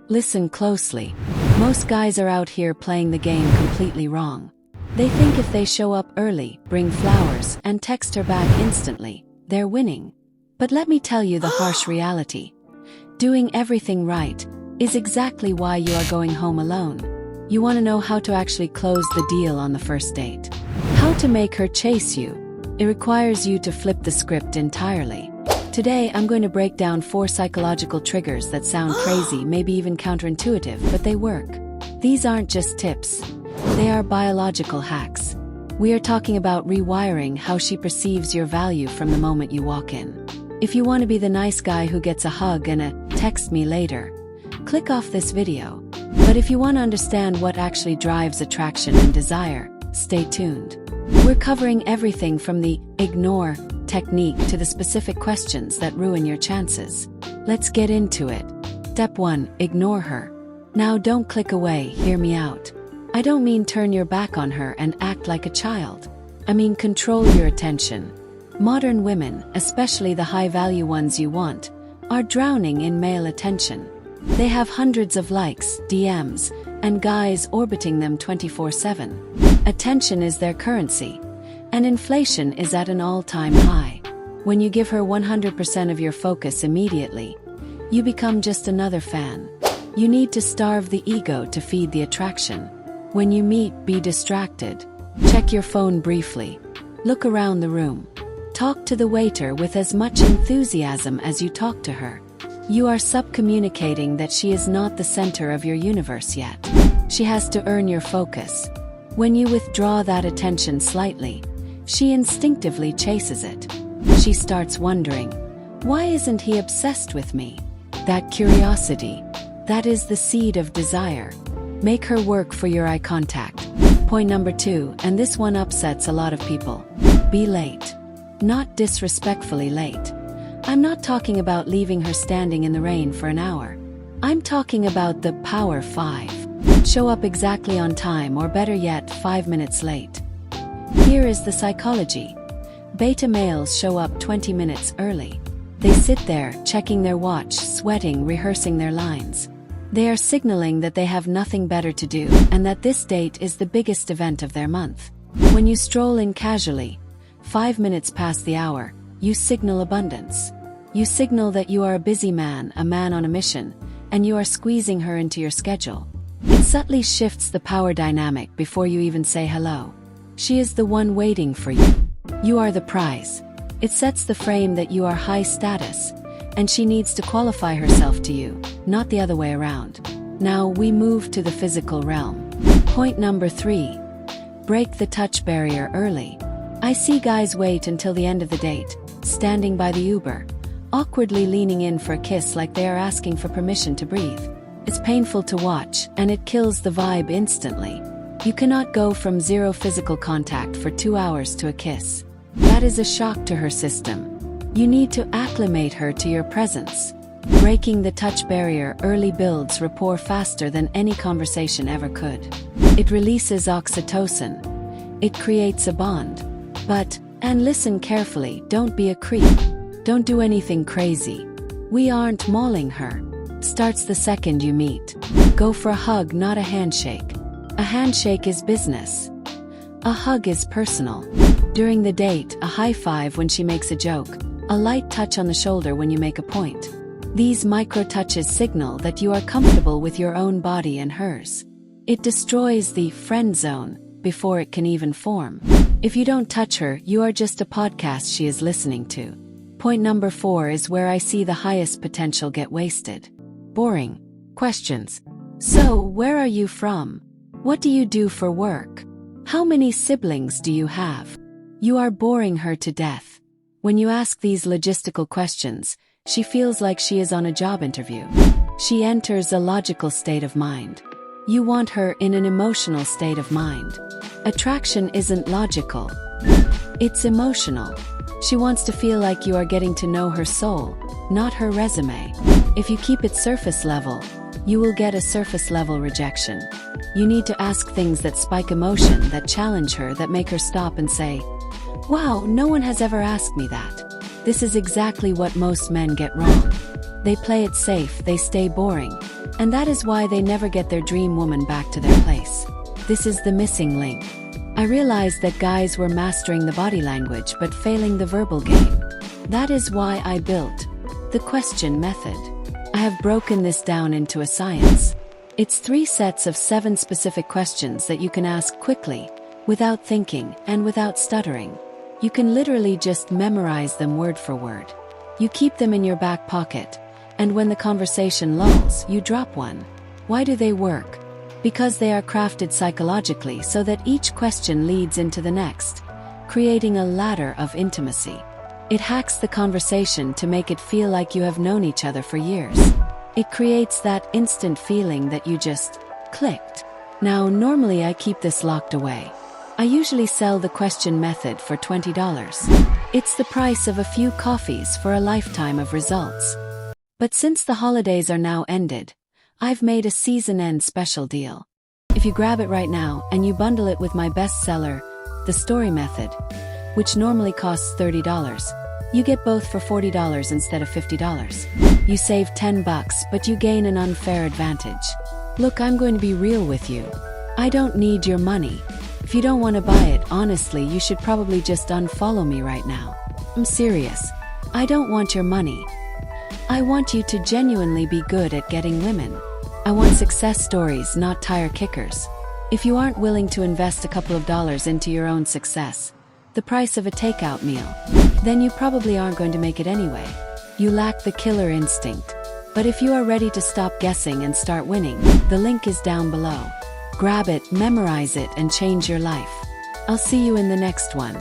Listen closely. Most guys are out here playing the game completely wrong. They think if they show up early, bring flowers, and text her back instantly, they're winning. But let me tell you the harsh reality. Doing everything right is exactly why you are going home alone. You want to know how to actually close the deal on the first date. How to make her chase you. It requires you to flip the script entirely. Today, I'm going to break down 4 psychological triggers that sound crazy, maybe even counterintuitive, but they work. These aren't just tips. They are biological hacks. We are talking about rewiring how she perceives your value from the moment you walk in. If you want to be the nice guy who gets a hug and a "text me later," click off this video. But if you want to understand what actually drives attraction and desire, stay tuned. We're covering everything from the ignore technique to the specific questions that ruin your chances. Let's get into it. Step 1. Ignore her. Now don't click away, hear me out. I don't mean turn your back on her and act like a child. I mean control your attention. Modern women, especially the high-value ones you want, are drowning in male attention. They have hundreds of likes, DMs, and guys orbiting them 24/7. Attention is their currency, and inflation is at an all-time high. When you give her 100% of your focus immediately, you become just another fan. You need to starve the ego to feed the attraction. When you meet, be distracted. Check your phone briefly. Look around the room. Talk to the waiter with as much enthusiasm as you talk to her. You are subcommunicating that she is not the center of your universe yet. She has to earn your focus. When you withdraw that attention slightly, she instinctively chases it. She starts wondering, why isn't he obsessed with me? That curiosity, that is the seed of desire. Make her work for your eye contact. Point number 2, and this one upsets a lot of people. Be late. Not disrespectfully late. I'm not talking about leaving her standing in the rain for an hour. I'm talking about the Power 5. Show up exactly on time, or better yet, 5 minutes late. Here is the psychology. Beta males show up 20 minutes early. They sit there, checking their watch, sweating, rehearsing their lines. They are signaling that they have nothing better to do, and that this date is the biggest event of their month. When you stroll in casually, 5 minutes past the hour, you signal abundance. You signal that you are a busy man, a man on a mission, and you are squeezing her into your schedule. It subtly shifts the power dynamic before you even say hello. She is the one waiting for you. You are the prize. It sets the frame that you are high status, and she needs to qualify herself to you, not the other way around. Now we move to the physical realm. Point number 3. Break the touch barrier early. I see guys wait until the end of the date, standing by the Uber, awkwardly leaning in for a kiss like they are asking for permission to breathe. It's painful to watch, and it kills the vibe instantly. You cannot go from 0 physical contact for 2 hours to a kiss. That is a shock to her system. You need to acclimate her to your presence. Breaking the touch barrier early builds rapport faster than any conversation ever could. It releases oxytocin. It creates a bond. But, and listen carefully, don't be a creep. Don't do anything crazy. We aren't mauling her. Starts the second you meet. Go for a hug, not a handshake. A handshake is business. A hug is personal. During the date, a high five when she makes a joke. A light touch on the shoulder when you make a point. These micro-touches signal that you are comfortable with your own body and hers. It destroys the friend zone before it can even form. If you don't touch her, you are just a podcast she is listening to. Point number 4 is where I see the highest potential get wasted. Boring questions. So, where are you from? What do you do for work? How many siblings do you have? You are boring her to death. When you ask these logistical questions, she feels like she is on a job interview. She enters a logical state of mind. You want her in an emotional state of mind. Attraction isn't logical. It's emotional. She wants to feel like you are getting to know her soul, not her resume. If you keep it surface level, you will get a surface level rejection. You need to ask things that spike emotion, that challenge her, that make her stop and say, "Wow, no one has ever asked me that." This is exactly what most men get wrong. They play it safe, they stay boring, And that is why they never get their dream woman back to their place. This is the missing link. I realized that guys were mastering the body language but failing the verbal game. That is why I built the question method. I have broken this down into a science. It's 3 sets of 7 specific questions that you can ask quickly, without thinking and without stuttering. You can literally just memorize them word for word. You keep them in your back pocket, and when the conversation lulls, you drop one. Why do they work? Because they are crafted psychologically so that each question leads into the next, creating a ladder of intimacy. It hacks the conversation to make it feel like you have known each other for years. It creates that instant feeling that you just clicked. Now, normally I keep this locked away. I usually sell the question method for $20. It's the price of a few coffees for a lifetime of results. But since the holidays are now ended, I've made a season-end special deal. If you grab it right now and you bundle it with my bestseller, The Story Method, which normally costs $30, you get both for $40 instead of $50. You save $10, but you gain an unfair advantage. Look, I'm going to be real with you. I don't need your money. If you don't want to buy it, honestly, you should probably just unfollow me right now. I'm serious. I don't want your money. I want you to genuinely be good at getting women. I want success stories, not tire kickers. If you aren't willing to invest a couple of dollars into your own success, the price of a takeout meal, then you probably aren't going to make it anyway. You lack the killer instinct. But if you are ready to stop guessing and start winning, the link is down below. Grab it, memorize it, and change your life. I'll see you in the next one.